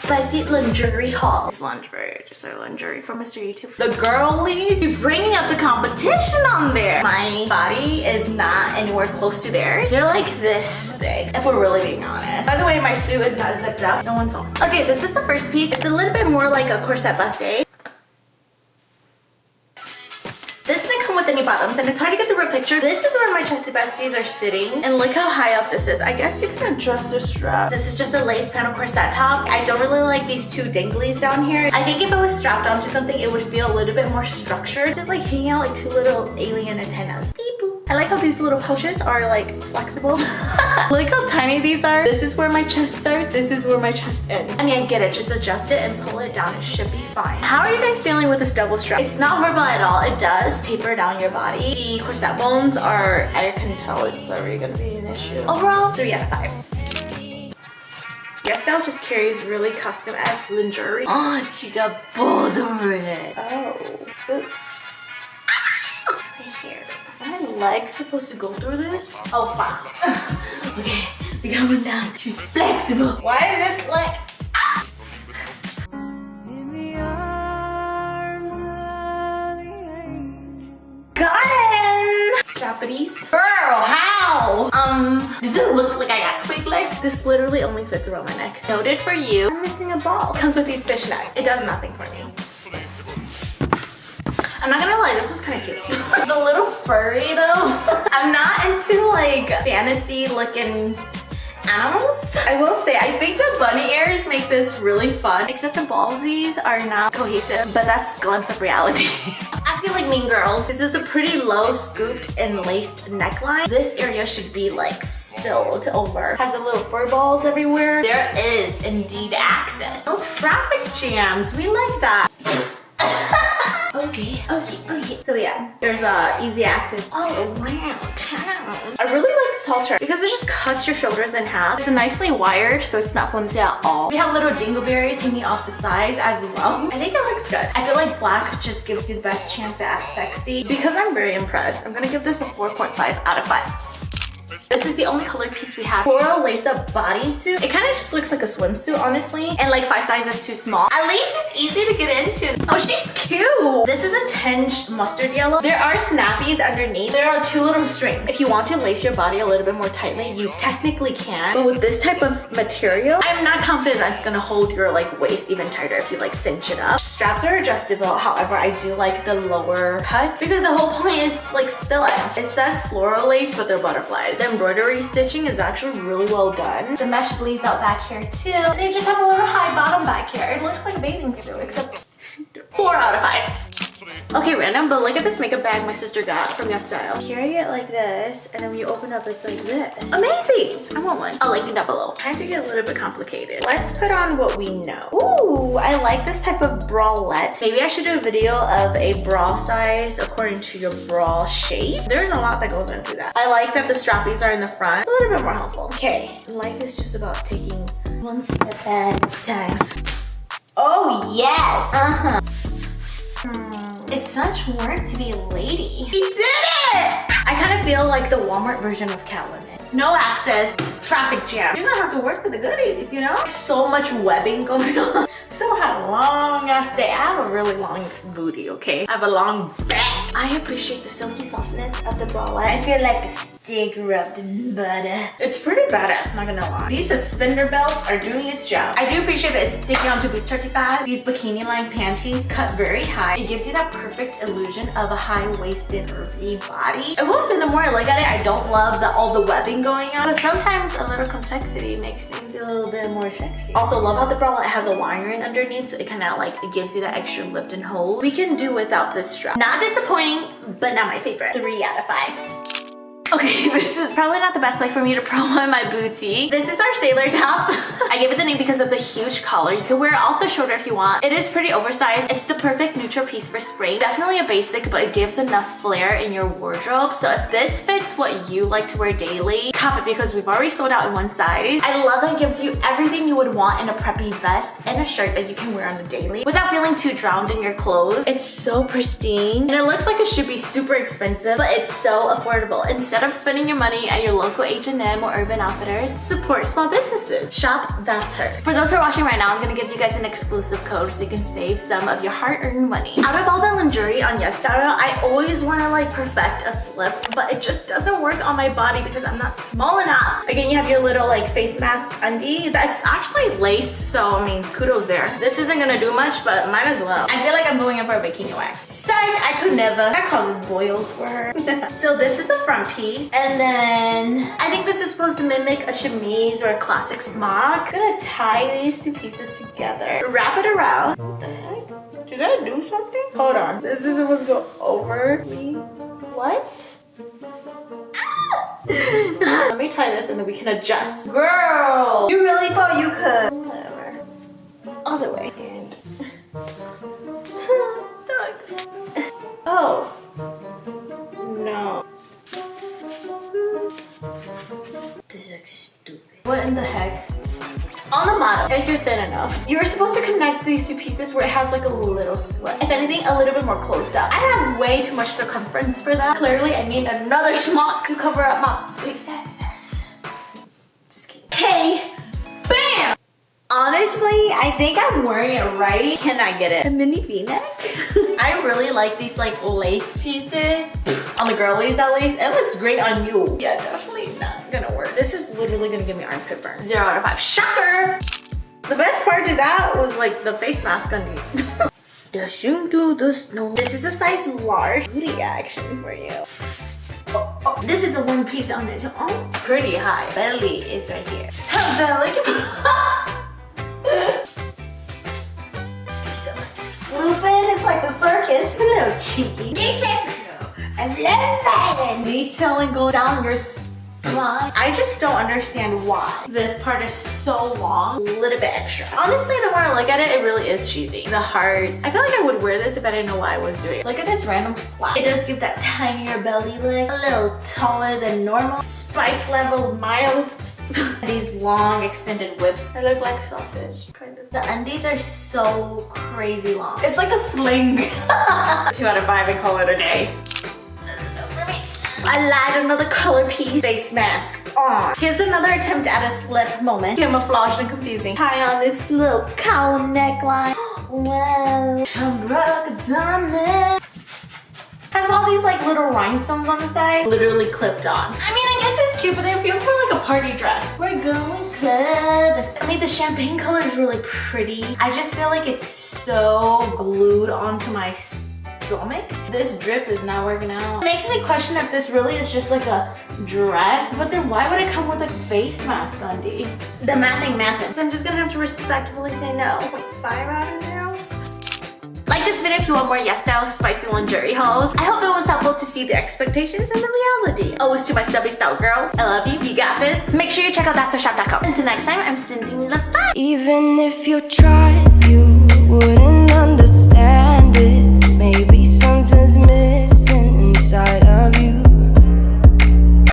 Spicy lingerie haul. It's lingerie, just our lingerie from Mr. YouTube. The girlies be bringing up the competition on there. My body is not anywhere close to theirs. They're like this big, if we're really being honest. By the way, my suit is not zipped up. No one saw. Okay, this is the first piece. It's a little bit more like a corset buste. This didn't come with any bottoms, and it's hard to get the real picture. This is where my chesty besties are sitting, and look how high up this is. I guess you can adjust the strap. This is just a lace panel corset top. I don't really like these two danglies down here. I think if it was strapped onto something, it would feel a little bit more structured. Just like hanging out like two little alien antennas. Beep boop. I like how these little pouches are like flexible. Look how tiny these are. This is where my chest starts. This is where my chest ends. I mean, I get it. Just adjust it and pull it down. It should be fine. How are you guys feeling with this double strap? It's not horrible at all. It does taper down your body. The corset bones are, I can tell it's already gonna be an issue. Overall, 3 out of 5. Yesstyle just carries really custom-ass lingerie. Oh, she got balls over it. Oh. Oops. Right here. Are my legs supposed to go through this? Oh, fuck. Okay, we got one down. She's flexible. Why is this like... Strappy. Girl, how? Does it look like I got twig legs? This literally only fits around my neck. Noted for you. I'm missing a ball. Comes with these fishnets. It does nothing for me. I'm not gonna lie, this was kind of cute. The little furry though. I'm not into like fantasy looking animals. I will say, I think the bunny ears make this really fun, except the ballsies are not cohesive, but that's a glimpse of reality. I feel like Mean Girls. This is a pretty low scooped and laced neckline. This area should be like spilled over. Has the little fur balls everywhere. There is indeed access. No traffic jams. We like that. Okay. So yeah, there's easy access all around town. I really like this halter because it just cuts your shoulders in half. It's nicely wired, so it's not flimsy at all. We have little dingleberries hanging off the sides as well. I think it looks good. I feel like black just gives you the best chance to act sexy. Because I'm very impressed, I'm gonna give this a 4.5 out of 5. This is the only colored piece we have. Coral lace-up bodysuit. It kind of just looks like a swimsuit, honestly, and like 5 sizes too small. At least it's easy to get into. Oh, she's cute. This is a tinged mustard yellow. There are snappies underneath. There are 2 little strings. If you want to lace your body a little bit more tightly, you technically can. But with this type of material, I'm not confident that's gonna hold your like waist even tighter if you like cinch it up. Straps are adjustable. However, I do like the lower cut because the whole point is like spill edge. It says floral lace, but they're butterflies. The embroidery stitching is actually really well done. The mesh bleeds out back here too. And they just have a little high bottom back here. It looks like a bathing suit, except 4 out of 5. Okay, random, but look at this makeup bag my sister got from Yesstyle. Carry it like this, and then when you open up, it's like this. Amazing! I want one. I'll link it down below. Time to get a little bit complicated. Let's put on what we know. Ooh, I like this type of bralette. Maybe I should do a video of a bra size according to your bra shape. There's a lot that goes into that. I like that the strappies are in the front. It's a little bit more helpful. Okay, life is just about taking one step at a time. Oh, yes! It's such work to be a lady. We did it! I kind of feel like the Walmart version of Catwoman. No access, traffic jam. You're gonna have to work with the goodies, you know? So much webbing going on. Still had a long ass day. I have a really long booty, okay? I have a long back. I appreciate the silky softness of the bralette. I feel like a steak rubbed in butter. It's pretty badass, not gonna lie. These suspender belts are doing its job. I do appreciate that it's sticking onto these turkey thighs. These bikini line panties cut very high. It gives you that perfect illusion of a high-waisted curvy body. I will say the more I look at it, I don't love all the webbing going on, but sometimes a little complexity makes things a little bit more sexy. Also love how the bralette has a wiring underneath, so it kind of like, it gives you that extra lift and hold. We can do without this strap. Not disappointing, but not my favorite. 3 out of 5. Okay, this is probably not the best way for me to promo my booty. This is our sailor top. I gave it the name because of the huge collar. You can wear it off the shoulder if you want. It is pretty oversized. It's the perfect neutral piece for spring. Definitely a basic, but it gives enough flair in your wardrobe. So if this fits what you like to wear daily, cop it because we've already sold out in one size. I love that it gives you everything you would want in a preppy vest and a shirt that you can wear on a daily without feeling too drowned in your clothes. It's so pristine and it looks like it should be super expensive, but it's so affordable. Instead Instead of spending your money at your local H&M or Urban Outfitters, support small businesses. Shop That's Her. For those who are watching right now, I'm gonna give you guys an exclusive code so you can save some of your hard-earned money. Out of all the lingerie on Yesstyle, I always want to like perfect a slip, but it just doesn't work on my body because I'm not small enough. Again, you have your little like face mask undie that's actually laced, so I mean, kudos there. This isn't gonna do much, but might as well. I feel like I'm going in for a bikini wax. Psych, I could never. That causes boils for her. So this is the front piece, and then I think this is supposed to mimic a chemise or a classic smock. I'm gonna tie these two pieces together, wrap it around. What the heck? Did I do something? Hold on. This is supposed to go over me. What? Ah! Let me tie this and then we can adjust. Girl, you really thought you could. Whatever. Other way. And oh. No. This is like stupid. What in the heck? On the model, if you're thin enough, you're supposed to connect these two pieces where it has like a little slit. If anything, a little bit more closed up. I have way too much circumference for that. Clearly, I need another schmuck to cover up my big ass. Just kidding. Hey, bam! Honestly, I think I'm wearing it right. Can I get it? A mini v-neck? I really like these like lace pieces. On the girlies at least. It looks great on you. Yeah, definitely not gonna work. This is literally gonna give me armpit burn. 0 out of 5. Shocker! The best part of that was like the face mask on me. This is a size large. Booty action for you. Oh, this is a one piece on its own. Pretty high. Belly is right here. How's that looking? Lupin is like the circus. It's a little cheeky. This episode, I love detailing going down your spine. I just don't understand why this part is so long. A little bit extra. Honestly, the more I look at it, it really is cheesy. The heart. I feel like I would wear this if I didn't know why I was doing it. Look at this random flap. It does give that tinier belly look. A little taller than normal. Spice level mild. These long extended whips. They look like sausage, kind of. The undies are so crazy long. It's like a sling. 2 out of 5 and call it a day. I lied another color piece. Face mask on. Here's another attempt at a slip moment. Camouflaged and confusing. Tie on this little cowl neckline. Wow. Has all these like little rhinestones on the side. Literally clipped on. I mean, I guess it's cute, but it feels more like a party dress. We're going club. I mean, the champagne color is really pretty. I just feel like it's so glued onto my stomach. This drip is not working out. It makes me question if this really is just like a dress, but then why would it come with a face mask undie? The mathing. So I'm just gonna have to respectfully say no. 0.5 out of 0. Like this video if you want more Yesstyle spicy lingerie hauls. I hope it was helpful to see the expectations and the reality. Always to my stubby style girls, I love you, you got this. Make sure you check out thatshershop.com. Until next time, I'm sending you love. Bye! Even if you tried, you wouldn't understand.